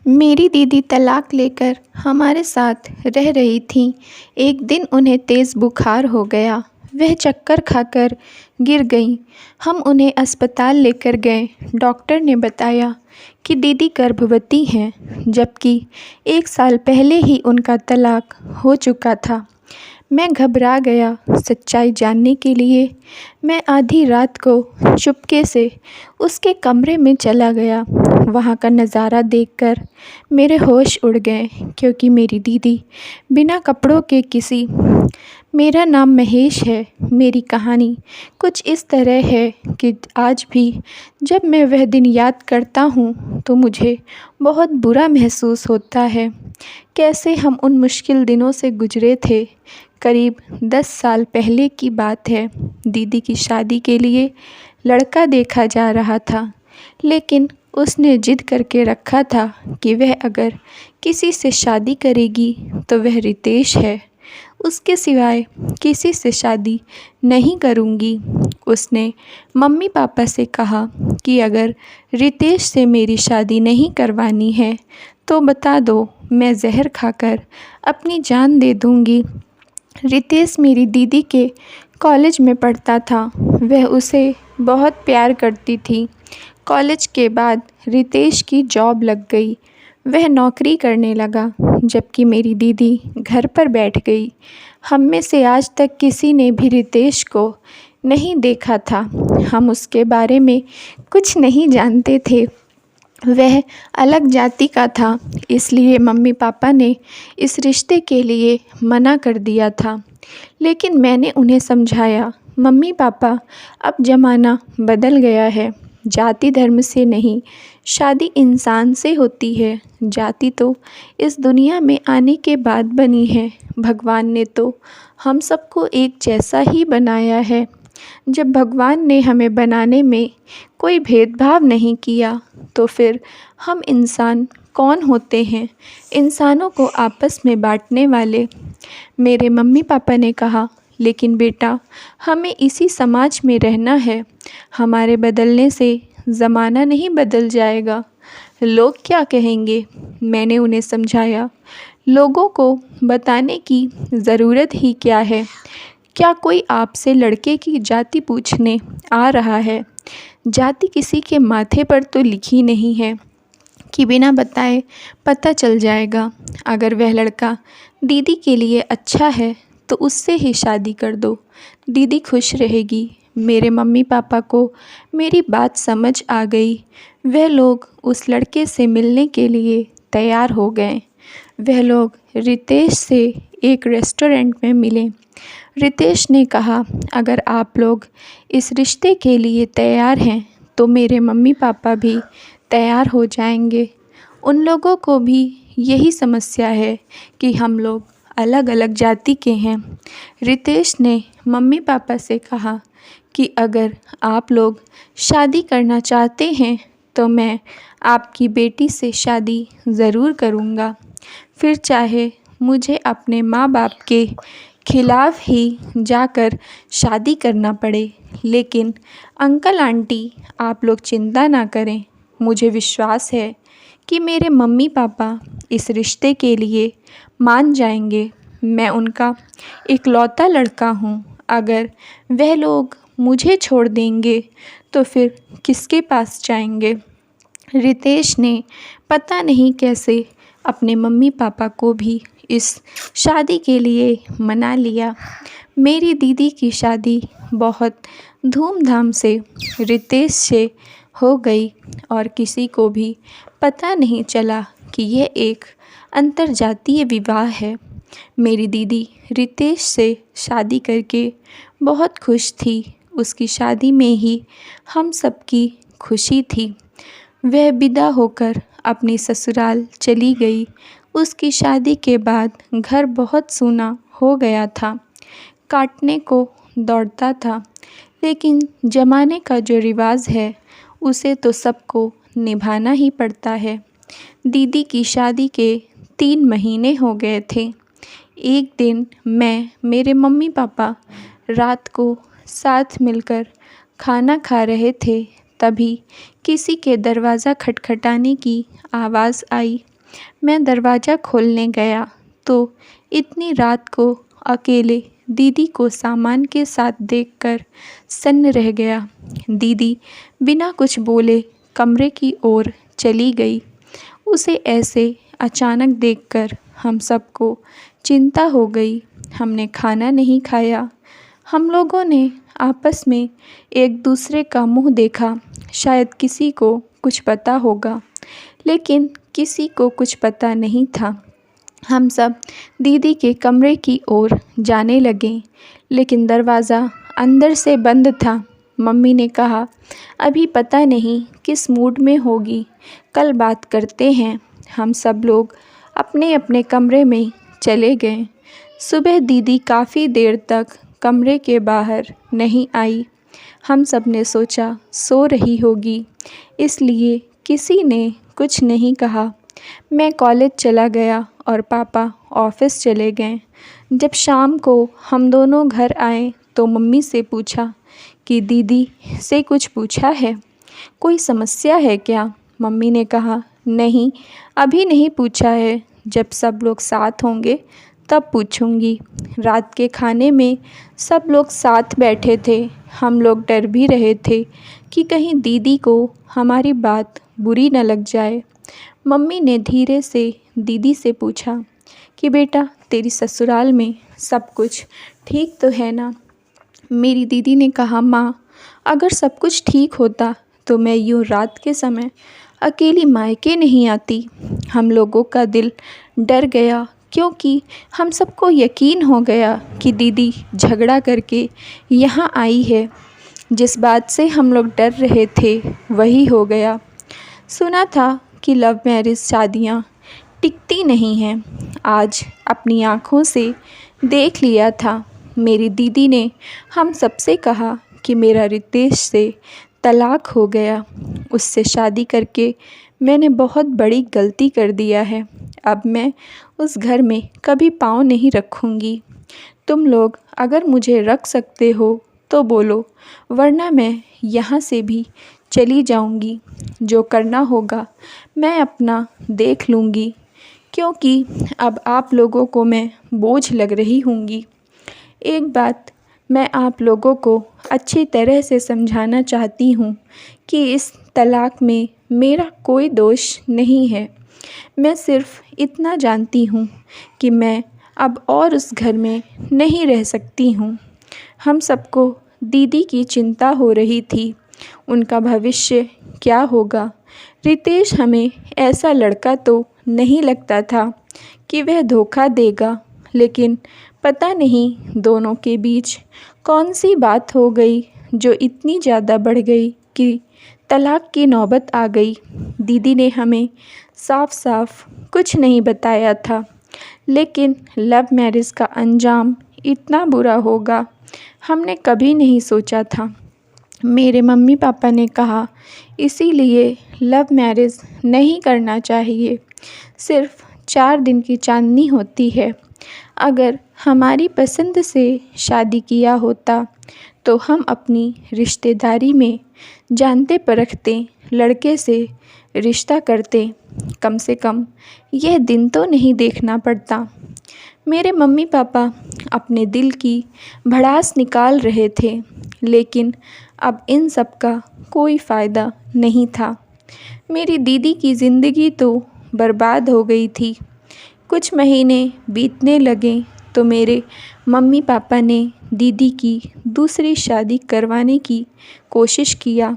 मेरी दीदी तलाक लेकर हमारे साथ रह रही थीं। एक दिन उन्हें तेज़ बुखार हो गया। वह चक्कर खाकर गिर गईं। हम उन्हें अस्पताल लेकर गए। डॉक्टर ने बताया कि दीदी गर्भवती हैं, जबकि 1 साल पहले ही उनका तलाक हो चुका था। मैं घबरा गया सच्चाई जानने के लिए। मैं आधी रात को चुपके से उसके कमरे में चला गया। वहाँ का नज़ारा देखकर मेरे होश उड़ गए, क्योंकि मेरी दीदी बिना कपड़ों के किसी। मेरा नाम महेश है। मेरी कहानी कुछ इस तरह है कि आज भी जब मैं वह दिन याद करता हूँ तो मुझे बहुत बुरा महसूस होता है। कैसे हम उन मुश्किल दिनों से गुजरे थे। करीब 10 साल पहले की बात है। दीदी की शादी के लिए लड़का देखा जा रहा था, लेकिन उसने जिद करके रखा था कि वह अगर किसी से शादी करेगी तो वह रितेश है। उसके सिवाय किसी से शादी नहीं करूँगी। उसने मम्मी पापा से कहा कि अगर रितेश से मेरी शादी नहीं करवानी है तो बता दो, मैं ज़हर खाकर अपनी जान दे दूँगी। रितेश मेरी दीदी के कॉलेज में पढ़ता था। वह उसे बहुत प्यार करती थी। कॉलेज के बाद रितेश की जॉब लग गई। वह नौकरी करने लगा, जबकि मेरी दीदी घर पर बैठ गई। हम में से आज तक किसी ने भी रितेश को नहीं देखा था। हम उसके बारे में कुछ नहीं जानते थे। वह अलग जाति का था, इसलिए मम्मी पापा ने इस रिश्ते के लिए मना कर दिया था। लेकिन मैंने उन्हें समझाया, मम्मी पापा, अब ज़माना बदल गया है। जाति धर्म से नहीं, शादी इंसान से होती है। जाति तो इस दुनिया में आने के बाद बनी है। भगवान ने तो हम सबको एक जैसा ही बनाया है। जब भगवान ने हमें बनाने में कोई भेदभाव नहीं किया, तो फिर हम इंसान कौन होते हैं, इंसानों को आपस में बांटने वाले। मेरे मम्मी पापा ने कहा, लेकिन बेटा, हमें इसी समाज में रहना है। हमारे बदलने से ज़माना नहीं बदल जाएगा। लोग क्या कहेंगे। मैंने उन्हें समझाया, लोगों को बताने की ज़रूरत ही क्या है। क्या कोई आपसे लड़के की जाति पूछने आ रहा है। जाति किसी के माथे पर तो लिखी नहीं है कि बिना बताए पता चल जाएगा। अगर वह लड़का दीदी के लिए अच्छा है तो उससे ही शादी कर दो। दीदी खुश रहेगी। मेरे मम्मी पापा को मेरी बात समझ आ गई। वह लोग उस लड़के से मिलने के लिए तैयार हो गए। वह लोग रितेश से एक रेस्टोरेंट में मिले। रितेश ने कहा, अगर आप लोग इस रिश्ते के लिए तैयार हैं तो मेरे मम्मी पापा भी तैयार हो जाएंगे। उन लोगों को भी यही समस्या है कि हम लोग अलग अलग जाति के हैं। रितेश ने मम्मी पापा से कहा कि अगर आप लोग शादी करना चाहते हैं तो मैं आपकी बेटी से शादी ज़रूर करूँगा, फिर चाहे मुझे अपने माँ बाप के खिलाफ़ ही जाकर शादी करना पड़े। लेकिन अंकल आंटी, आप लोग चिंता ना करें। मुझे विश्वास है कि मेरे मम्मी पापा इस रिश्ते के लिए मान जाएंगे। मैं उनका इकलौता लड़का हूँ। अगर वह लोग मुझे छोड़ देंगे तो फिर किसके पास जाएंगे। रितेश ने पता नहीं कैसे अपने मम्मी पापा को भी इस शादी के लिए मना लिया। मेरी दीदी की शादी बहुत धूमधाम से रितेश से हो गई और किसी को भी पता नहीं चला कि यह एक अंतर्जातीय विवाह है। मेरी दीदी रितेश से शादी करके बहुत खुश थी। उसकी शादी में ही हम सबकी खुशी थी। वह विदा होकर अपनी ससुराल चली गई। उसकी शादी के बाद घर बहुत सूना हो गया था। काटने को दौड़ता था, लेकिन ज़माने का जो रिवाज है उसे तो सबको निभाना ही पड़ता है। दीदी की शादी के 3 महीने हो गए थे। एक दिन मैं, मेरे मम्मी पापा रात को साथ मिलकर खाना खा रहे थे। तभी किसी के दरवाज़ा खटखटाने की आवाज़ आई। मैं दरवाज़ा खोलने गया तो इतनी रात को अकेले दीदी को सामान के साथ देखकर सन्न रह गया। दीदी बिना कुछ बोले कमरे की ओर चली गई। उसे ऐसे अचानक देखकर हम सबको चिंता हो गई। हमने खाना नहीं खाया। हम लोगों ने आपस में एक दूसरे का मुंह देखा। शायद किसी को कुछ पता होगा, लेकिन किसी को कुछ पता नहीं था। हम सब दीदी के कमरे की ओर जाने लगे, लेकिन दरवाज़ा अंदर से बंद था। मम्मी ने कहा, अभी पता नहीं किस मूड में होगी, कल बात करते हैं। हम सब लोग अपने अपने कमरे में चले गए। सुबह दीदी काफ़ी देर तक कमरे के बाहर नहीं आई। हम सब ने सोचा सो रही होगी, इसलिए किसी ने कुछ नहीं कहा। मैं कॉलेज चला गया और पापा ऑफिस चले गए। जब शाम को हम दोनों घर आए तो मम्मी से पूछा कि दीदी से कुछ पूछा है, कोई समस्या है क्या? मम्मी ने कहा, नहीं, अभी नहीं पूछा है, जब सब लोग साथ होंगे तब पूछूंगी। रात के खाने में सब लोग साथ बैठे थे। हम लोग डर भी रहे थे कि कहीं दीदी को हमारी बात बुरी न लग जाए। मम्मी ने धीरे से दीदी से पूछा कि बेटा, तेरी ससुराल में सब कुछ ठीक तो है ना? मेरी दीदी ने कहा, माँ, अगर सब कुछ ठीक होता तो मैं यूँ रात के समय अकेली मायके नहीं आती। हम लोगों का दिल डर गया, क्योंकि हम सबको यकीन हो गया कि दीदी झगड़ा करके यहाँ आई है। जिस बात से हम लोग डर रहे थे वही हो गया। सुना था कि लव मैरिज शादियाँ टिकती नहीं हैं। आज अपनी आँखों से देख लिया था। मेरी दीदी ने हम सबसे कहा कि मेरा रितेश से तलाक हो गया। उससे शादी करके मैंने बहुत बड़ी गलती कर दिया है। अब मैं उस घर में कभी पाँव नहीं रखूँगी। तुम लोग अगर मुझे रख सकते हो तो बोलो, वरना मैं यहाँ से भी चली जाऊँगी। जो करना होगा मैं अपना देख लूँगी, क्योंकि अब आप लोगों को मैं बोझ लग रही हूँगी। एक बात मैं आप लोगों को अच्छी तरह से समझाना चाहती हूँ कि इस तलाक में मेरा कोई दोष नहीं है। मैं सिर्फ़ इतना जानती हूँ कि मैं अब और उस घर में नहीं रह सकती हूँ। हम सबको दीदी की चिंता हो रही थी, उनका भविष्य क्या होगा। रितेश हमें ऐसा लड़का तो नहीं लगता था कि वह धोखा देगा, लेकिन पता नहीं दोनों के बीच कौन सी बात हो गई जो इतनी ज़्यादा बढ़ गई कि तलाक की नौबत आ गई। दीदी ने हमें साफ साफ कुछ नहीं बताया था, लेकिन लव मैरिज का अंजाम इतना बुरा होगा हमने कभी नहीं सोचा था। मेरे मम्मी पापा ने कहा, इसीलिए लव मैरिज नहीं करना चाहिए। सिर्फ 4 दिन की चांदनी होती है। अगर हमारी पसंद से शादी किया होता तो हम अपनी रिश्तेदारी में जानते परखते लड़के से रिश्ता करते। कम से कम यह दिन तो नहीं देखना पड़ता। मेरे मम्मी पापा अपने दिल की भड़ास निकाल रहे थे, लेकिन अब इन सब का कोई फ़ायदा नहीं था। मेरी दीदी की ज़िंदगी तो बर्बाद हो गई थी। कुछ महीने बीतने लगे तो मेरे मम्मी पापा ने दीदी की दूसरी शादी करवाने की कोशिश किया,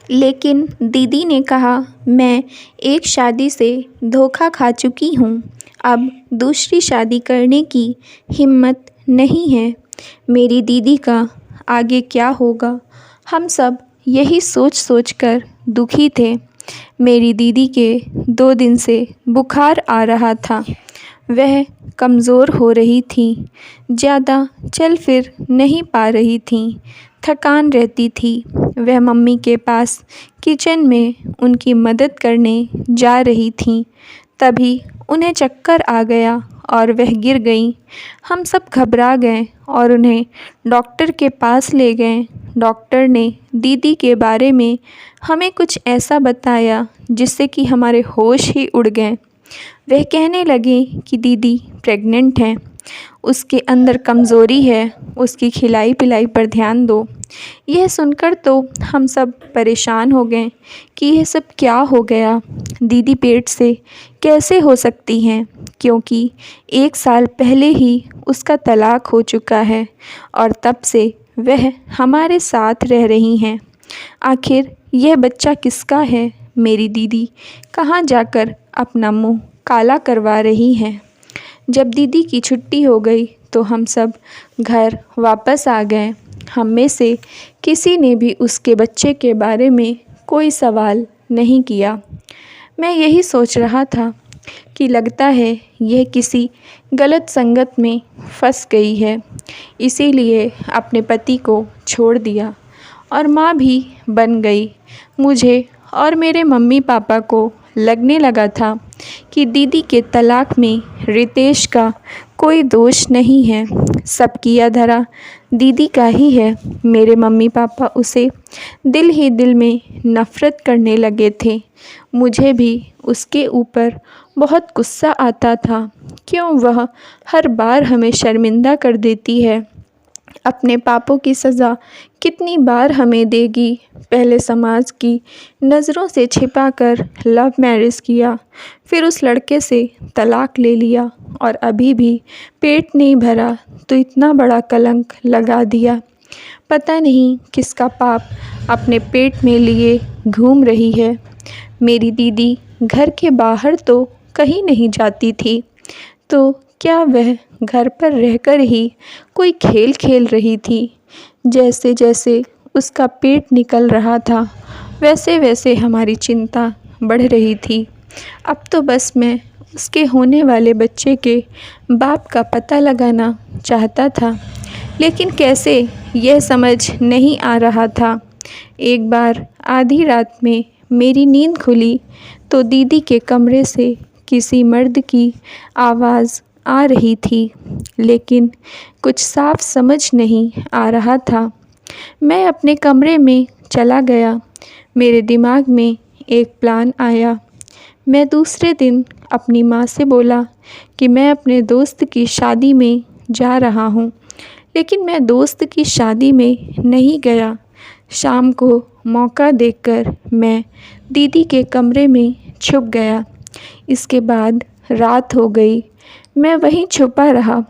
लेकिन दीदी ने कहा, मैं एक शादी से धोखा खा चुकी हूँ, अब दूसरी शादी करने की हिम्मत नहीं है। मेरी दीदी का आगे क्या होगा, हम सब यही सोच सोच कर दुखी थे। मेरी दीदी के 2 दिन से बुखार आ रहा था। वह कमज़ोर हो रही थी, ज़्यादा चल फिर नहीं पा रही थी, थकान रहती थी। वह मम्मी के पास किचन में उनकी मदद करने जा रही थीं, तभी उन्हें चक्कर आ गया और वह गिर गईं। हम सब घबरा गए और उन्हें डॉक्टर के पास ले गए। डॉक्टर ने दीदी के बारे में हमें कुछ ऐसा बताया जिससे कि हमारे होश ही उड़ गए। वह कहने लगे कि दीदी प्रेग्नेंट हैं, उसके अंदर कमज़ोरी है, उसकी खिलाई पिलाई पर ध्यान दो। यह सुनकर तो हम सब परेशान हो गए कि यह सब क्या हो गया, दीदी पेट से कैसे हो सकती हैं, क्योंकि 1 साल पहले ही उसका तलाक हो चुका है और तब से वह हमारे साथ रह रही हैं। आखिर यह बच्चा किसका है? मेरी दीदी कहाँ जाकर अपना मुंह काला करवा रही हैं। जब दीदी की छुट्टी हो गई तो हम सब घर वापस आ गए। हम में से किसी ने भी उसके बच्चे के बारे में कोई सवाल नहीं किया। मैं यही सोच रहा था कि लगता है यह किसी गलत संगत में फंस गई है, इसीलिए अपने पति को छोड़ दिया और माँ भी बन गई। मुझे और मेरे मम्मी पापा को लगने लगा था कि दीदी के तलाक में रितेश का कोई दोष नहीं है, सब किया धरा दीदी का ही है। मेरे मम्मी पापा उसे दिल ही दिल में नफ़रत करने लगे थे। मुझे भी उसके ऊपर बहुत गुस्सा आता था। क्यों वह हर बार हमें शर्मिंदा कर देती है? अपने पापों की सज़ा कितनी बार हमें देगी? पहले समाज की नज़रों से छिपाकर लव मैरिज किया, फिर उस लड़के से तलाक ले लिया और अभी भी पेट नहीं भरा तो इतना बड़ा कलंक लगा दिया। पता नहीं किसका पाप अपने पेट में लिए घूम रही है। मेरी दीदी घर के बाहर तो कहीं नहीं जाती थी, तो क्या वह घर पर रहकर ही कोई खेल खेल रही थी? जैसे जैसे उसका पेट निकल रहा था वैसे वैसे हमारी चिंता बढ़ रही थी। अब तो बस मैं उसके होने वाले बच्चे के बाप का पता लगाना चाहता था, लेकिन कैसे यह समझ नहीं आ रहा था। एक बार आधी रात में मेरी नींद खुली तो दीदी के कमरे से किसी मर्द की आवाज़ आ रही थी, लेकिन कुछ साफ समझ नहीं आ रहा था। मैं अपने कमरे में चला गया। मेरे दिमाग में एक प्लान आया। मैं दूसरे दिन अपनी माँ से बोला कि मैं अपने दोस्त की शादी में जा रहा हूँ, लेकिन मैं दोस्त की शादी में नहीं गया। शाम को मौका देखकर मैं दीदी के कमरे में छुप गया। इसके बाद रात हो गई, मैं वहीं छुपा रहा।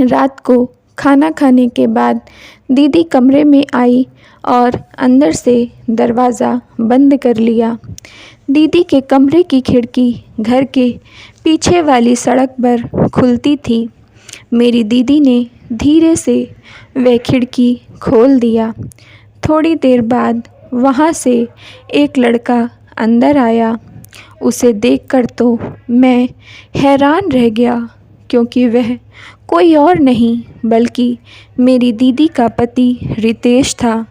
रात को खाना खाने के बाद दीदी कमरे में आई और अंदर से दरवाज़ा बंद कर लिया। दीदी के कमरे की खिड़की घर के पीछे वाली सड़क पर खुलती थी। मेरी दीदी ने धीरे से वह खिड़की खोल दिया। थोड़ी देर बाद वहाँ से एक लड़का अंदर आया। उसे देखकर तो मैं हैरान रह गया, क्योंकि वह कोई और नहीं बल्कि मेरी दीदी का पति रितेश था।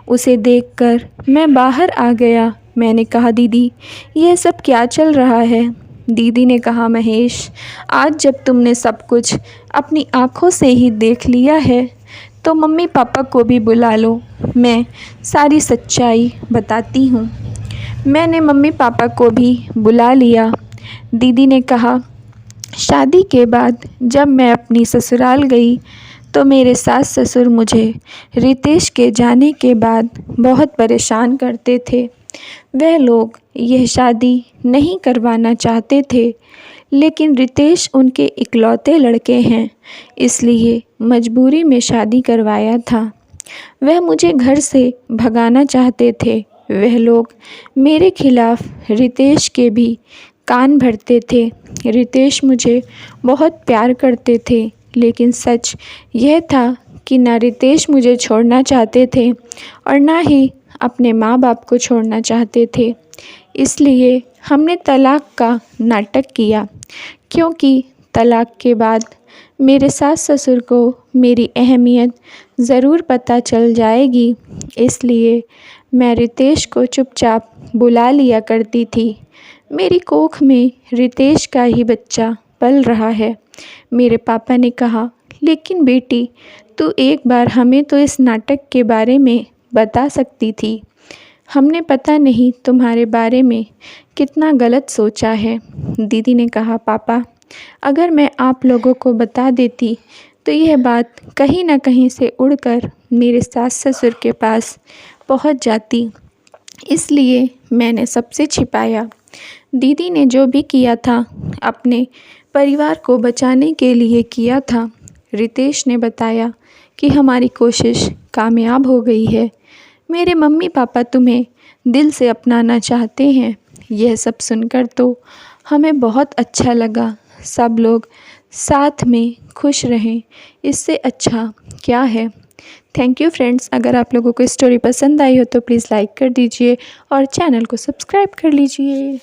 उसे देखकर मैं बाहर आ गया। मैंने कहा, दीदी यह सब क्या चल रहा है? दीदी ने कहा, महेश आज जब तुमने सब कुछ अपनी आँखों से ही देख लिया है तो मम्मी पापा को भी बुला लो, मैं सारी सच्चाई बताती हूँ। मैंने मम्मी पापा को भी बुला लिया। दीदी ने कहा, शादी के बाद जब मैं अपनी ससुराल गई तो मेरे सास ससुर मुझे रितेश के जाने के बाद बहुत परेशान करते थे। वह लोग यह शादी नहीं करवाना चाहते थे, लेकिन रितेश उनके इकलौते लड़के हैं, इसलिए मजबूरी में शादी करवाया था। वह मुझे घर से भगाना चाहते थे। वह लोग मेरे खिलाफ़ रितेश के भी कान भरते थे। रितेश मुझे बहुत प्यार करते थे, लेकिन सच यह था कि ना रितेश मुझे छोड़ना चाहते थे और ना ही अपने माँ बाप को छोड़ना चाहते थे। इसलिए हमने तलाक का नाटक किया, क्योंकि तलाक के बाद मेरे सास ससुर को मेरी अहमियत ज़रूर पता चल जाएगी। इसलिए मैं रितेश को चुपचाप बुला लिया करती थी। मेरी कोख में रितेश का ही बच्चा पल रहा है। मेरे पापा ने कहा, लेकिन बेटी तू एक बार हमें तो इस नाटक के बारे में बता सकती थी। हमने पता नहीं तुम्हारे बारे में कितना गलत सोचा है। दीदी ने कहा, पापा, अगर मैं आप लोगों को बता देती तो यह बात कहीं ना कहीं से उड़कर मेरे सास ससुर के पास पहुंच जाती, इसलिए मैंने सबसे छिपाया। दीदी ने जो भी किया था अपने परिवार को बचाने के लिए किया था। रितेश ने बताया कि हमारी कोशिश कामयाब हो गई है। मेरे मम्मी पापा तुम्हें दिल से अपनाना चाहते हैं। यह सब सुनकर तो हमें बहुत अच्छा लगा। सब लोग साथ में खुश रहें, इससे अच्छा क्या है। Thank you friends. अगर आप लोगों को स्टोरी पसंद आई हो तो प्लीज़ लाइक कर दीजिए और चैनल को सब्सक्राइब कर लीजिए।